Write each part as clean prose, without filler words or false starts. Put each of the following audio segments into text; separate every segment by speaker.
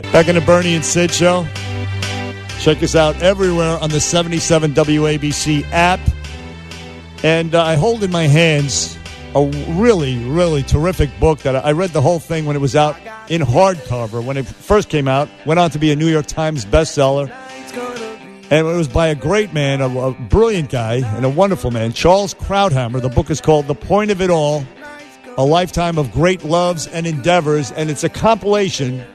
Speaker 1: Back in the Bernie and Sid show. Check us out everywhere on the 77 WABC app. And I hold in my hands a really, really terrific book that I read the whole thing when it was out in hardcover. When it first came out, went on to be a New York Times bestseller. And it was by a great man, a brilliant guy, and a wonderful man, Charles Krauthammer. The book is called The Point of It All, A Lifetime of Great Loves and Endeavors. And it's a compilation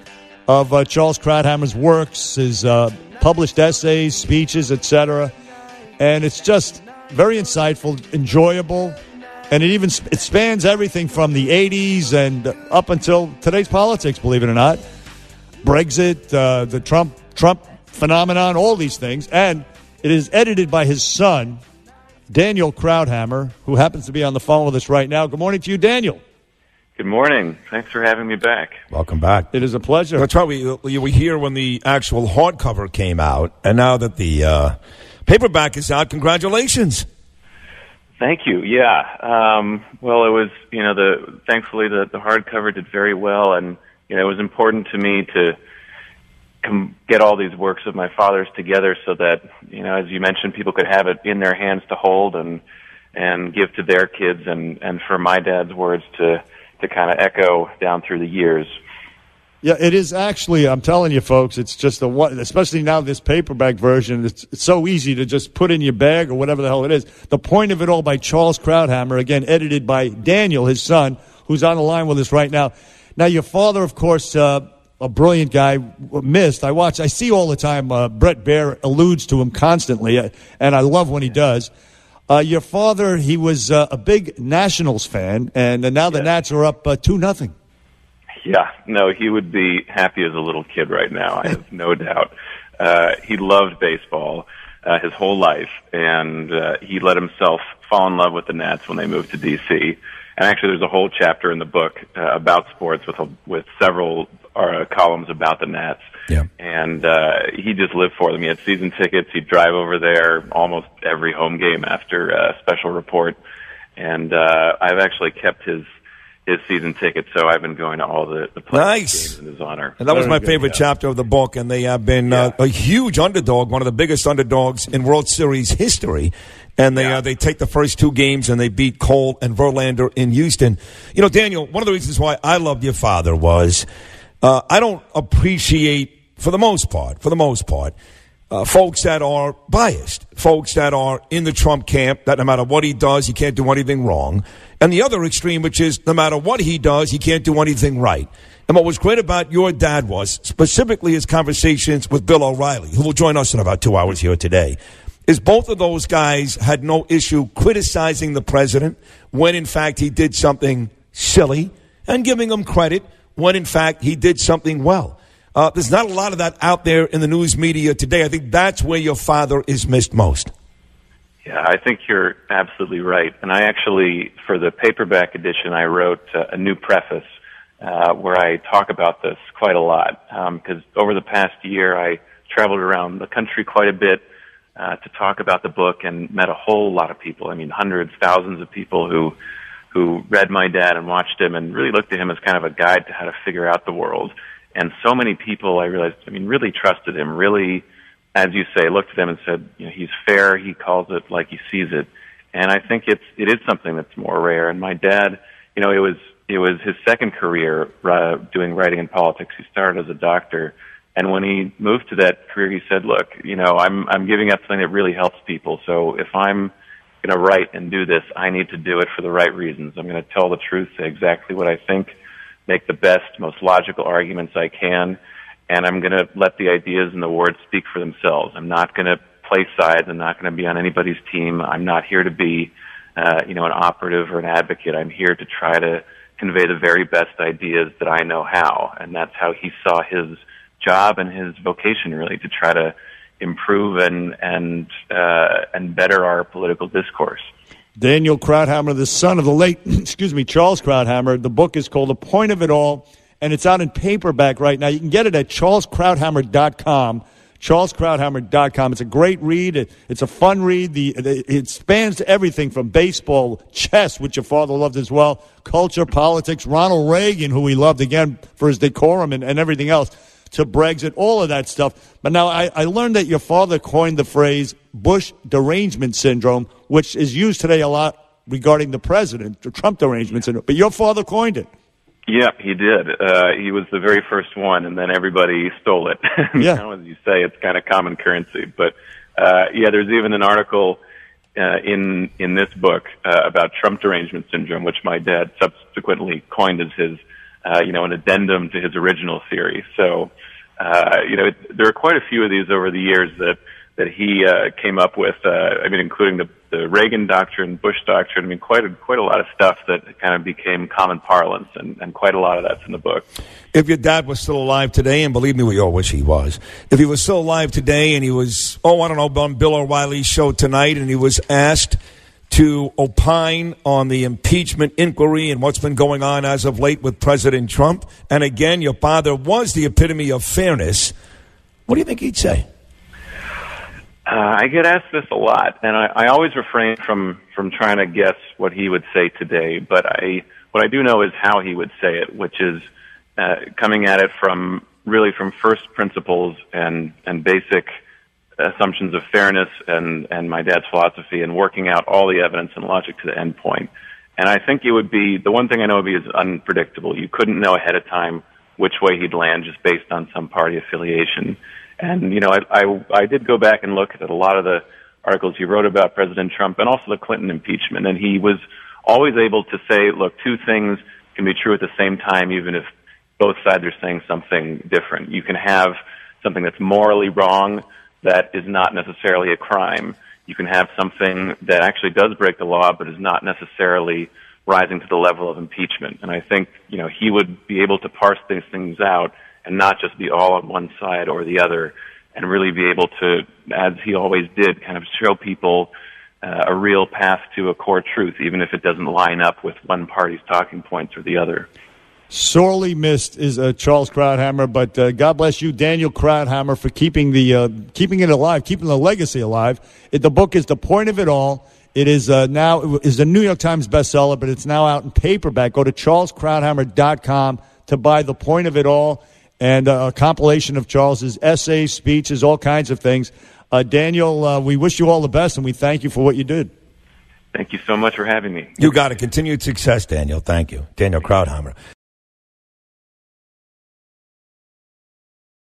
Speaker 1: of Charles Krauthammer's works, his published essays, speeches, etc. And it's just very insightful, enjoyable, and it spans everything from the 80s and up until today's politics, believe it or not. Brexit, the Trump phenomenon, all these things. And it is edited by his son, Daniel Krauthammer, who happens to be on the phone with us right now. Good morning to you, Daniel.
Speaker 2: Good morning. Thanks for having me back.
Speaker 3: Welcome back.
Speaker 1: It is a pleasure.
Speaker 3: That's right. We were here when the actual hardcover came out, and now that the paperback is out, congratulations.
Speaker 2: Thank you. Yeah. Well, it was, thankfully the hardcover did very well, and, it was important to me to get all these works of my father's together so that, as you mentioned, people could have it in their hands to hold and give to their kids, and for my dad's words to kind of echo down through the years.
Speaker 1: Yeah, it is actually, I'm telling you folks, it's just especially now this paperback version, it's so easy to just put in your bag or whatever the hell it is. The Point of It All by Charles Krauthammer, again, edited by Daniel, his son, who's on the line with us right now. Now, your father, of course, a brilliant guy, I see all the time, Brett Baer alludes to him constantly, and I love when he does. Your father, he was a big Nationals fan, and now the Nats are up 2-0.
Speaker 2: Yeah, no, he would be happy as a little kid right now, I have no doubt. He loved baseball his whole life, and he let himself fall in love with the Nats when they moved to D.C., and actually there's a whole chapter in the book about sports with several columns about the Nats.
Speaker 3: Yeah.
Speaker 2: And he just lived for them. He had season tickets. He'd drive over there almost every home game after a special report. And I've actually kept his season tickets, so I've been going to all the playoff games in his honor.
Speaker 3: And that was my favorite chapter of the book, and they have been a huge underdog, one of the biggest underdogs in World Series history. And they take the first two games, and they beat Cole and Verlander in Houston. Daniel, one of the reasons why I loved your father was I don't appreciate, for the most part, folks that are biased, folks that are in the Trump camp, that no matter what he does, he can't do anything wrong. And the other extreme, which is no matter what he does, he can't do anything right. And what was great about your dad was, specifically his conversations with Bill O'Reilly, who will join us in about 2 hours here today, is both of those guys had no issue criticizing the president when, in fact, he did something silly, and giving him credit when, in fact, he did something well. There's not a lot of that out there in the news media today. I think that's where your father is missed most.
Speaker 2: Yeah, I think you're absolutely right. And I actually, for the paperback edition, I wrote a new preface where I talk about this quite a lot. Because over the past year, I traveled around the country quite a bit to talk about the book and met a whole lot of people. I mean, hundreds, thousands of people who read my dad and watched him and really looked at him as kind of a guide to how to figure out the world. And so many people, I realized, really trusted him, really, as you say, looked at him and said, he's fair, he calls it like he sees it. And I think it is something that's more rare. And my dad, it was his second career doing writing in politics. He started as a doctor. And when he moved to that career, he said, look, I'm giving up something that really helps people. So if I'm going to write and do this, I need to do it for the right reasons. I'm going to tell the truth, say exactly what I think, make the best, most logical arguments I can, and I'm going to let the ideas and the words speak for themselves. I'm not going to play sides. I'm not going to be on anybody's team. I'm not here to be, an operative or an advocate. I'm here to try to convey the very best ideas that I know how, and that's how he saw his job and his vocation, really, to try to improve and better our political discourse.
Speaker 1: Daniel Krauthammer, the son of the late, Charles Krauthammer. The book is called The Point of It All, and it's out in paperback right now. You can get it at charleskrauthammer.com. charleskrauthammer.com. It's a great read. It's a fun read. It spans everything from baseball, chess, which your father loved as well, culture, politics, Ronald Reagan, who he loved, again, for his decorum and everything else, to Brexit, all of that stuff. But now I learned that your father coined the phrase Bush derangement syndrome, which is used today a lot regarding the president, the Trump derangement syndrome. But your father coined it.
Speaker 2: Yeah, he did. He was the very first one, and then everybody stole it.
Speaker 1: Yeah.
Speaker 2: Now, as you say, it's kind of common currency. But, there's even an article in this book about Trump derangement syndrome, which my dad subsequently coined as his, an addendum to his original theory. So, there are quite a few of these over the years that he came up with, including the Reagan doctrine, Bush doctrine, quite a lot of stuff that kind of became common parlance, and quite a lot of that's in the book.
Speaker 3: If your dad was still alive today, and believe me, we all wish he was, if he was still alive today and he was, on Bill O'Reilly's show tonight, and he was asked to opine on the impeachment inquiry and what's been going on as of late with President Trump, and again, your father was the epitome of fairness, what do you think he'd say?
Speaker 2: I get asked this a lot, and I always refrain from trying to guess what he would say today, but what I do know is how he would say it, which is coming at it from first principles and basic assumptions of fairness and my dad's philosophy, and working out all the evidence and logic to the end point. And I think it would be, the one thing I know would be, is unpredictable. You couldn't know ahead of time which way he'd land just based on some party affiliation. And, I did go back and look at a lot of the articles he wrote about President Trump and also the Clinton impeachment. And he was always able to say, look, two things can be true at the same time, even if both sides are saying something different. You can have something that's morally wrong that is not necessarily a crime. You can have something that actually does break the law but is not necessarily rising to the level of impeachment. And I think, he would be able to parse these things out and not just be all on one side or the other, and really be able to, as he always did, kind of show people a real path to a core truth, even if it doesn't line up with one party's talking points or the other.
Speaker 1: Sorely missed is Charles Krauthammer, but God bless you, Daniel Krauthammer, for keeping it alive, keeping the legacy alive. The book is The Point of It All. It is now is a New York Times bestseller, but it's now out in paperback. Go to charleskrauthammer.com to buy The Point of It All, and a compilation of Charles's essays, speeches, all kinds of things. Daniel, we wish you all the best, and we thank you for what you did.
Speaker 2: Thank you so much for having me.
Speaker 3: You got it. Continued success, Daniel. Thank you. Daniel Krauthammer.